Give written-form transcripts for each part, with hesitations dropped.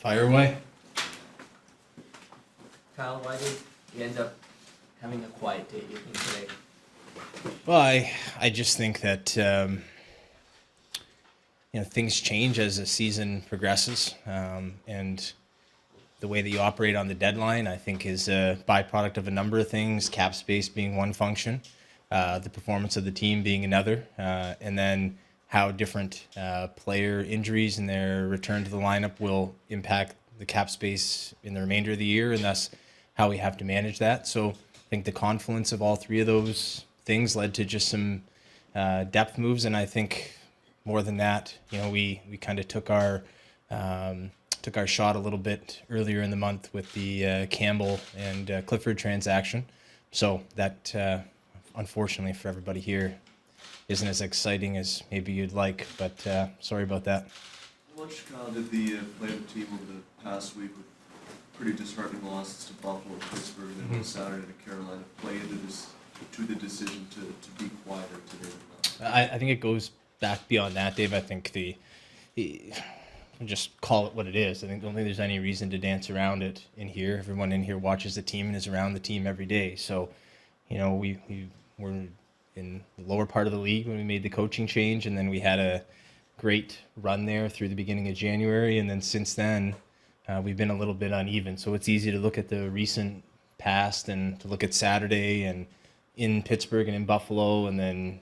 Fire away. Kyle, why did you end up having a quiet day, you think, today? Well, I just think that things change as the season progresses, and the way that you operate on the deadline, I think, is a byproduct of a number of things. Cap space being one function, the performance of the team being another, and then how different player injuries and their return to the lineup will impact the cap space in the remainder of the year, and thus how we have to manage that. So I think the confluence of all three of those things led to just some depth moves, and I think more than that, we kind of took our shot a little bit earlier in the month with the Campbell and Clifford transaction. So that, unfortunately for everybody here, isn't as exciting as maybe you'd like, but sorry about that. How much did the play of the team over the past week with pretty disheartening losses to Buffalo, Pittsburgh, and then Saturday to Carolina play into the decision to be quieter today? I think it goes back beyond that, Dave. I think just call it what it is. I don't think there's any reason to dance around it in here. Everyone in here watches the team and is around the team every day. So, we were in the lower part of the league when we made the coaching change, and then we had a great run there through the beginning of January, and then since then we've been a little bit uneven. So it's easy to look at the recent past and to look at Saturday and in Pittsburgh and in Buffalo, and then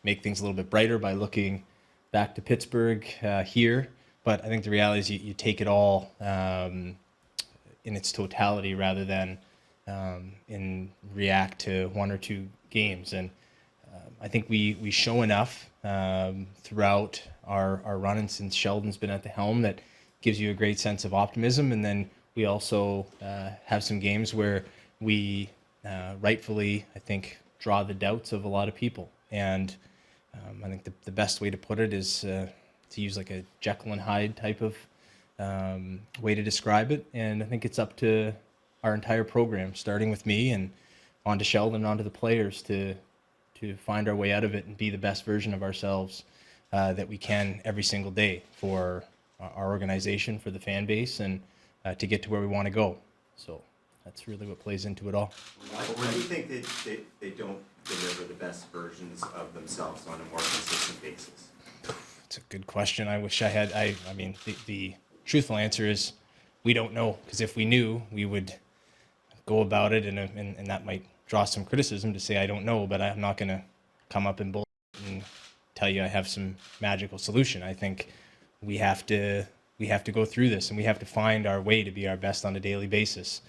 make things a little bit brighter by looking back to Pittsburgh here. But I think the reality is you take it all in its totality rather than react to one or two games. And I think we show enough throughout our run, and since Sheldon's been at the helm, that gives you a great sense of optimism. And then we also have some games where we rightfully, I think, draw the doubts of a lot of people. And I think the best way to put it is to use like a Jekyll and Hyde type of way to describe it. And I think it's up to our entire program, starting with me and on to Sheldon and on to the players, to find our way out of it and be the best version of ourselves that we can every single day for our organization, for the fan base, and to get to where we want to go. So that's really what plays into it all. Why do you think they don't deliver the best versions of themselves on a more consistent basis? It's a good question. I wish I had. I mean, the truthful answer is we don't know, because if we knew, we would go about it, and that might draw some criticism to say I don't know, but I'm not going to come up and bullshit and tell you I have some magical solution. I think we have to go through this, and we have to find our way to be our best on a daily basis.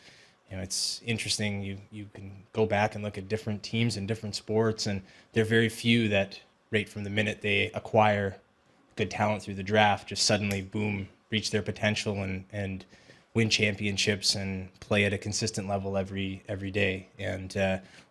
It's interesting. You can go back and look at different teams in different sports, and there are very few that right from the minute they acquire good talent through the draft just suddenly, boom, reach their potential and win championships and play at a consistent level every day. And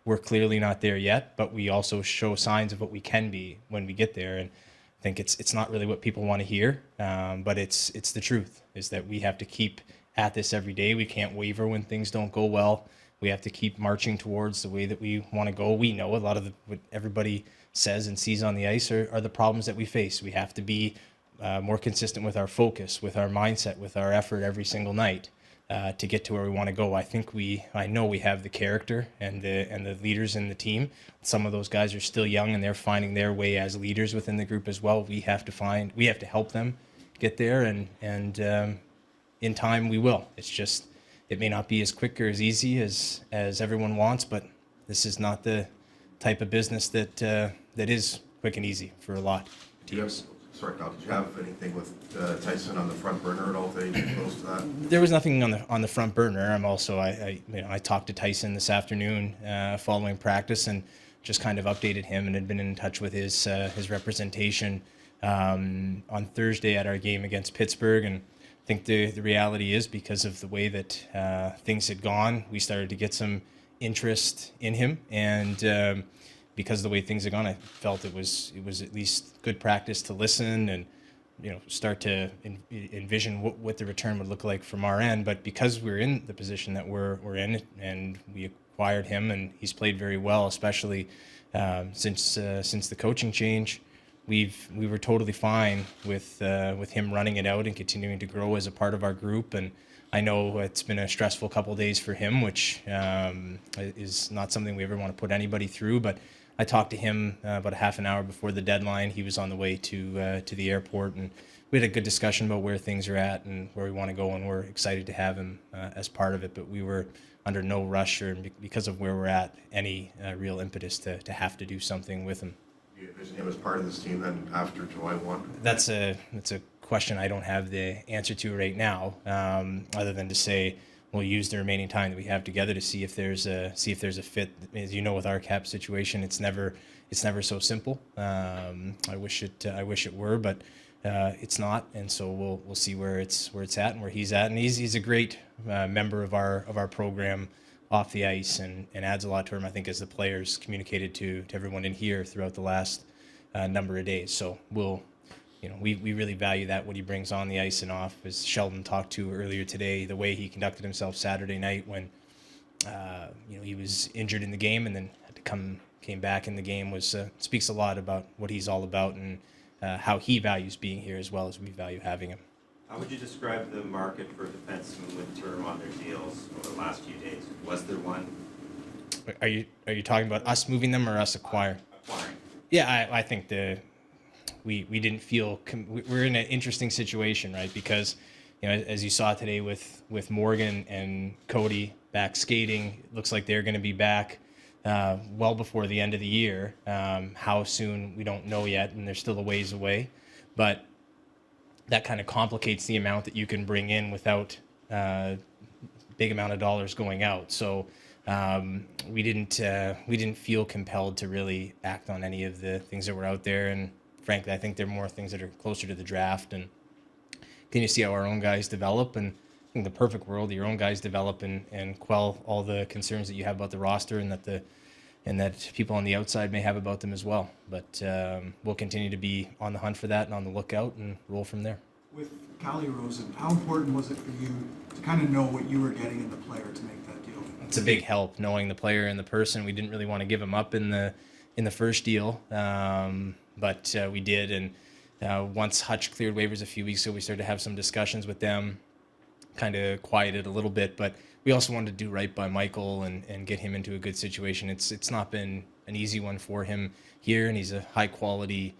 we're clearly not there yet, but we also show signs of what we can be when we get there. And I think it's not really what people want to hear, but it's the truth, is that we have to keep at this every day. We can't waver when things don't go well. We have to keep marching towards the way that we want to go. We know a lot of what everybody says and sees on the ice are the problems that we face. We have to be more consistent with our focus, with our mindset, with our effort every single night to get to where we want to go. I know we have the character and the leaders in the team. Some of those guys are still young, and they're finding their way as leaders within the group as well. We have to help them get there, and in time we will. It's just, it may not be as quick or as easy as everyone wants, but this is not the type of business that is quick and easy for a lot of teams. Sorry, Kyle, did you have anything with Tyson on the front burner at all today, close to that? There was nothing on the front burner. I talked to Tyson this afternoon following practice, and just kind of updated him, and had been in touch with his representation on Thursday at our game against Pittsburgh. And I think the reality is, because of the way that things had gone, we started to get some interest in him, and because of the way things had gone, I felt it was at least good practice to listen and start to envision what the return would look like from our end. But because we're in the position that we're in, and we acquired him, and he's played very well, especially since the coaching change, we were totally fine with him running it out and continuing to grow as a part of our group. And I know it's been a stressful couple of days for him, which is not something we ever want to put anybody through. But I talked to him about a half an hour before the deadline. He was on the way to the airport, and we had a good discussion about where things are at and where we want to go, and we're excited to have him as part of it. But we were under no rush, or because of where we're at, any real impetus to have to do something with him. You envision him as part of this team then after July 1? That's a question I don't have the answer to right now, other than to say we'll use the remaining time that we have together to see if there's a fit. As you know, with our cap situation, it's never so simple. I wish it were, but it's not, and so we'll see where it's at and where he's at. And he's a great member of our program off the ice, and adds a lot to him, I think, as the players communicated to everyone in here throughout the last number of days. So we really value that, what he brings on the ice and off. As Sheldon talked to earlier today, the way he conducted himself Saturday night when he was injured in the game and then had to came back in the game was speaks a lot about what he's all about, and how he values being here as well as we value having him. How would you describe the market for defensemen with term on their deals over the last few days? Was there one? Are you talking about us moving them or us acquiring? Acquiring. Yeah, I think we didn't feel we're in an interesting situation, right? Because as you saw today with Morgan and Cody back skating, it looks like they're going to be back well before the end of the year. How soon, we don't know yet, and they're still a ways away. But that kind of complicates the amount that you can bring in without big amount of dollars going out. So we didn't feel compelled to really act on any of the things that were out there. And frankly, I think there are more things that are closer to the draft, and can you see how our own guys develop? And in the perfect world, your own guys develop and quell all the concerns that you have about the roster and that people on the outside may have about them as well. But we'll continue to be on the hunt for that and on the lookout and roll from there. With Calle Rosen, how important was it for you to kind of know what you were getting in the player to make that deal? It's a big help knowing the player and the person. We didn't really want to give him up in the first deal, but we did. And once Hutch cleared waivers a few weeks ago, we started to have some discussions with them, kind of quieted a little bit. But we also wanted to do right by Michael and get him into a good situation. It's not been an easy one for him here, and he's a high quality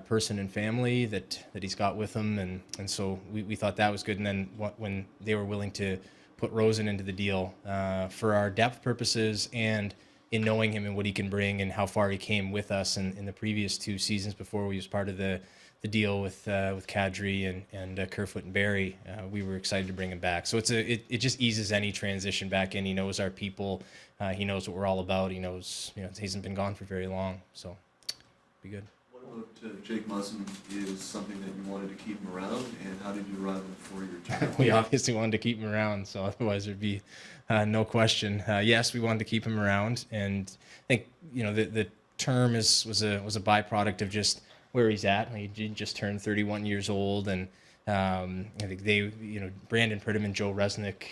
person and family that he's got with him, and so we thought that was good. And then when they were willing to put Rosen into the deal for our depth purposes, and in knowing him and what he can bring and how far he came with us in the previous 2 seasons before we was part of the deal with Kadri and Kerfoot and Barry, we were excited to bring him back. So it just eases any transition back in. He knows our people, he knows what we're all about. He knows he hasn't been gone for very long, so be good. What about Jake Muzzin? Is something that you wanted to keep him around, and how did you arrive at a 4-year term? We obviously wanted to keep him around, so otherwise there'd be no question. Yes, we wanted to keep him around, and I think the term was a byproduct of just where he's at. He just turned 31 years old, and I think Brandon Pridham and Joe Resnick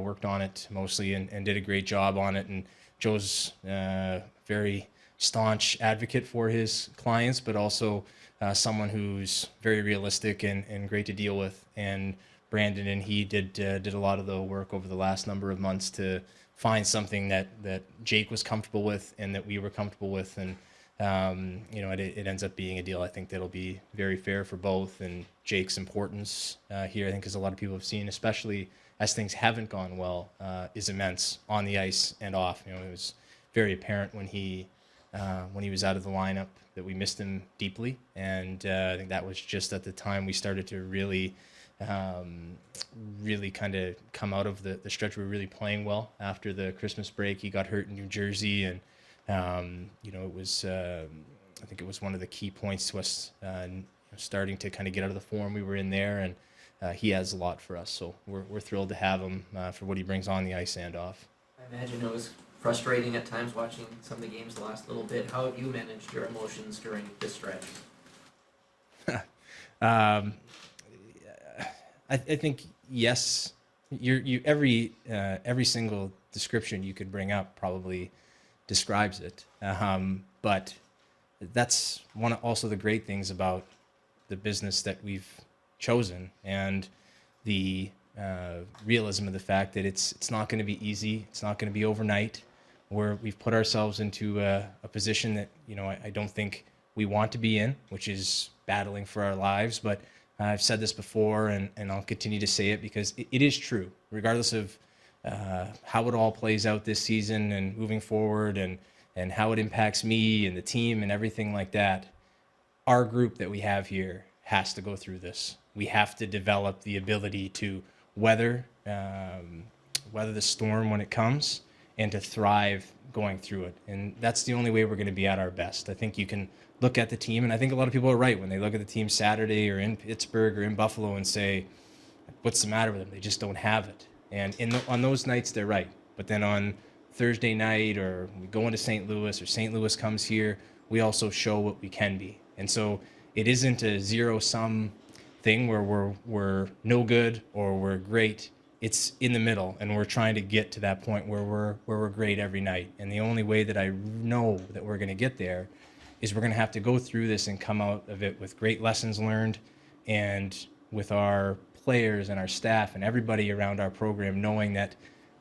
worked on it mostly and did a great job on it. And Joe's very staunch advocate for his clients, but also someone who's very realistic and great to deal with. And Brandon and he did a lot of the work over the last number of months to find something that Jake was comfortable with and that we were comfortable with. And it ends up being a deal I think that'll be very fair for both. And Jake's importance here, I think, as a lot of people have seen, especially as things haven't gone well, is immense on the ice and off. It was very apparent when he was out of the lineup that we missed him deeply, and I think that was just at the time we started to really kind of come out of the stretch. We were really playing well after the Christmas break. He got hurt in New Jersey, and it was I think it was one of the key points to us starting to kind of get out of the form we were in there, and he has a lot for us, so we're thrilled to have him for what he brings on the ice and off. I imagine it was frustrating at times watching some of the games the last little bit. How have you managed your emotions during this stretch? I think yes. You every single description you could bring up probably describes it. But that's also the great things about the business that we've chosen, and the realism of the fact that it's not going to be easy. It's not going to be overnight. We've put ourselves into a position that, I don't think we want to be in, which is battling for our lives. But I've said this before, and I'll continue to say it because it is true, regardless of how it all plays out this season and moving forward, and how it impacts me and the team and everything like that. Our group that we have here has to go through this. We have to develop the ability to weather the storm when it comes, and to thrive going through it. And that's the only way we're going to be at our best. I think you can look at the team, and I think a lot of people are right when they look at the team Saturday or in Pittsburgh or in Buffalo and say, what's the matter with them? They just don't have it. And on those nights, they're right. But then on Thursday night, or we go into St. Louis, or St. Louis comes here, we also show what we can be. And so it isn't a zero-sum thing where we're no good or we're great. It's in the middle, and we're trying to get to that point where we're great every night. And the only way that I know that we're going to get there is we're going to have to go through this and come out of it with great lessons learned, and with our players and our staff and everybody around our program knowing that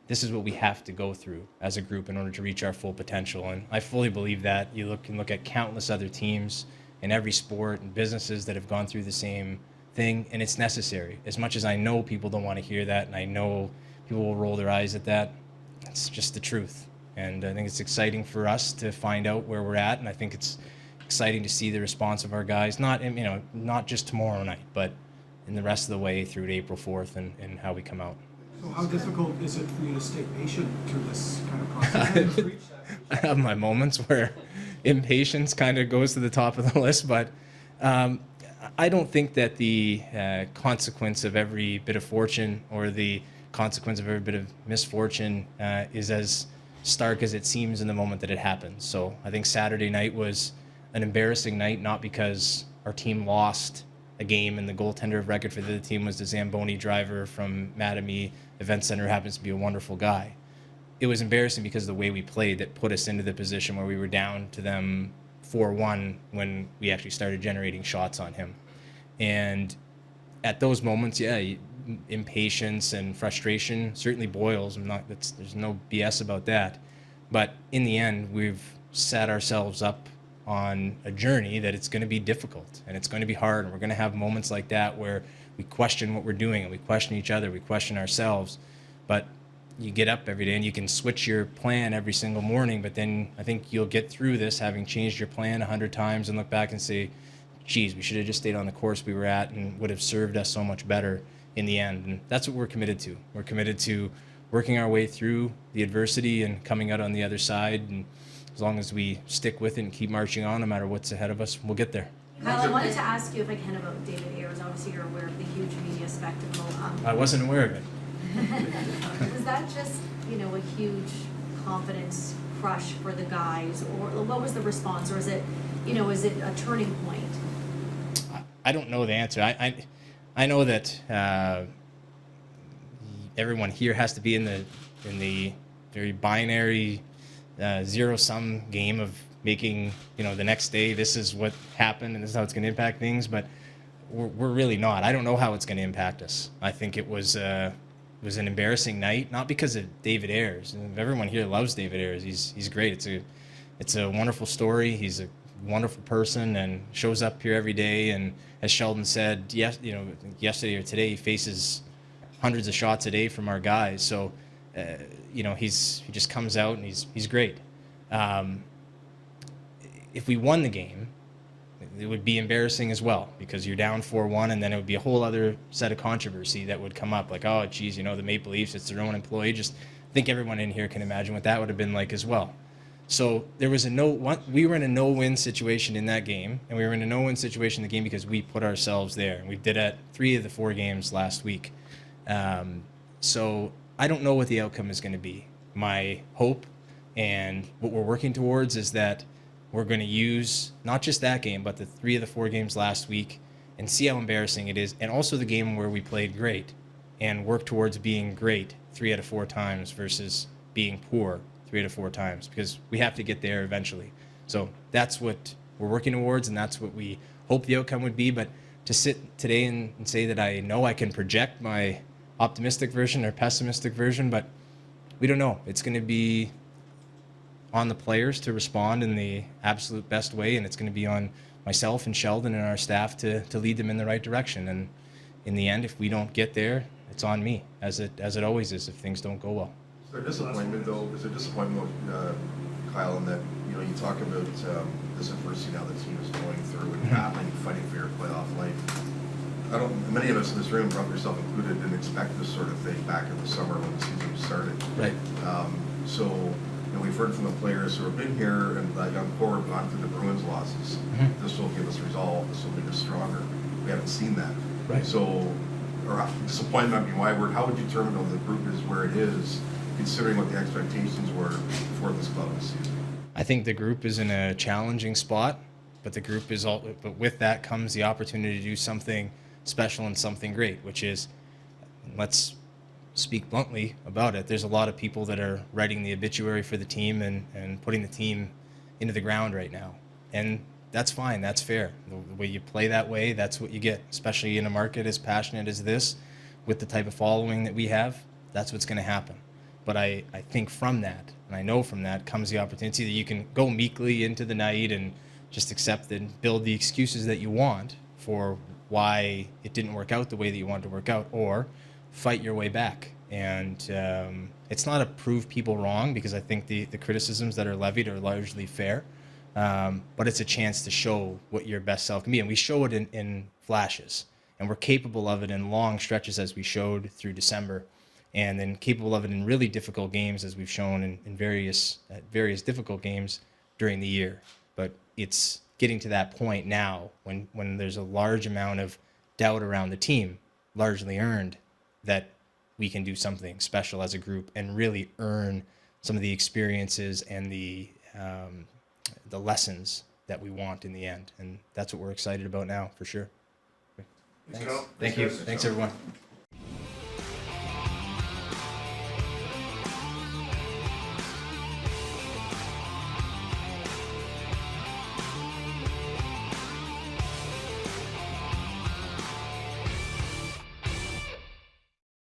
this is what we have to go through as a group in order to reach our full potential. And I fully believe that. You can look at countless other teams in every sport and businesses that have gone through the same thing, and it's necessary. As much as I know people don't want to hear that, and I know people will roll their eyes at that, it's just the truth. And I think it's exciting for us to find out where we're at, and I think it's exciting to see the response of our guys, not just tomorrow night, but in the rest of the way through to April 4th and how we come out. So how difficult is it for you to stay patient through this kind of process? I have my moments where impatience kind of goes to the top of the list, but I don't think that the consequence of every bit of fortune, or the consequence of every bit of misfortune, is as stark as it seems in the moment that it happens. So I think Saturday night was an embarrassing night, not because our team lost a game and the goaltender of record for the team was the Zamboni driver from Mattamy Event Center, who happens to be a wonderful guy. It was embarrassing because of the way we played that put us into the position where we were down to them 4-1 when we actually started generating shots on him. And at those moments, impatience and frustration certainly boils. There's no BS about that. But in the end, we've set ourselves up on a journey that it's going to be difficult, and it's going to be hard, and we're going to have moments like that where we question what we're doing, and we question each other, we question ourselves. But you get up every day and you can switch your plan every single morning, but then I think you'll get through this having changed your plan 100 times and look back and say, geez, we should have just stayed on the course we were at, and would have served us so much better in the end. And that's what we're committed to. We're committed to working our way through the adversity and coming out on the other side. And as long as we stick with it and keep marching on, no matter what's ahead of us, we'll get there. Kyle, I wanted to ask you, if I can, about David Ayers. Obviously, you're aware of the huge media spectacle. I wasn't aware of it. Was that just, a huge confidence crush for the guys, or what was the response, or is it a turning point? I don't know the answer. I know that everyone here has to be in the very binary zero-sum game of making, the next day this is what happened and this is how it's going to impact things, but we're really not. I don't know how it's going to impact us. I think it was an embarrassing night, not because of David Ayers. Everyone here loves David Ayers. He's great. It's a wonderful story. He's a wonderful person and shows up here every day. And as Sheldon said, yesterday or today, he faces hundreds of shots a day from our guys. So, he just comes out and he's great. If we won the game, it would be embarrassing as well, because you're down 4-1, and then it would be a whole other set of controversy that would come up, like, oh, geez, the Maple Leafs, it's their own employee. Just think everyone in here can imagine what that would have been like as well. So there was we were in a no-win situation in that game, and we were in a no-win situation in the game because we put ourselves there, and we did at 3 of the 4 games last week. So I don't know what the outcome is going to be. My hope and what we're working towards is that we're going to use not just that game, but the 3 of the 4 games last week, and see how embarrassing it is, and also the game where we played great, and work towards being great 3 out of 4 times versus being poor 3 out of 4 times, because we have to get there eventually. So that's what we're working towards, and that's what we hope the outcome would be. But to sit today and say that I know I can project my optimistic version or pessimistic version, but we don't know. It's going to be on the players to respond in the absolute best way, and it's going to be on myself and Sheldon and our staff to lead them in the right direction. And in the end, if we don't get there, it's on me, as it always is if things don't go well. Is there disappointment though? Is there disappointment, Kyle, in that you talk about this adversity now the team is going through and battling, fighting for your playoff life? Many of us in this room, probably yourself included, didn't expect this sort of thing back in the summer when the season started. Right. So we've heard from the players who have been here and that young core have gone through the Bruins losses. Mm-hmm. This will give us resolve. This will make us stronger. We haven't seen that. Right. So, or disappointment might be my word. How would you determine if the group is where it is, considering what the expectations were for this club this season? I think the group is in a challenging spot, but the group is all. But with that comes the opportunity to do something special and something great, which is, let's speak bluntly about it. There's a lot of people that are writing the obituary for the team and putting the team into the ground right now, and that's fine. That's fair. The way you play that way, that's what you get, especially in a market as passionate as this, with the type of following that we have. That's what's going to happen. But I think from that, and I know from that, comes the opportunity that you can go meekly into the night and just accept and build the excuses that you want for why it didn't work out the way that you wanted to work out, or fight your way back. And it's not to prove people wrong, because I think the criticisms that are levied are largely fair. But it's a chance to show what your best self can be. And we show it in flashes. And we're capable of it in long stretches, as we showed through December. And then capable of it in really difficult games, as we've shown in various difficult games during the year. But it's getting to that point now when there's a large amount of doubt around the team, largely earned, that we can do something special as a group and really earn some of the experiences and the lessons that we want in the end. And that's what we're excited about now, for sure. Thanks. Thank you. Thanks, everyone.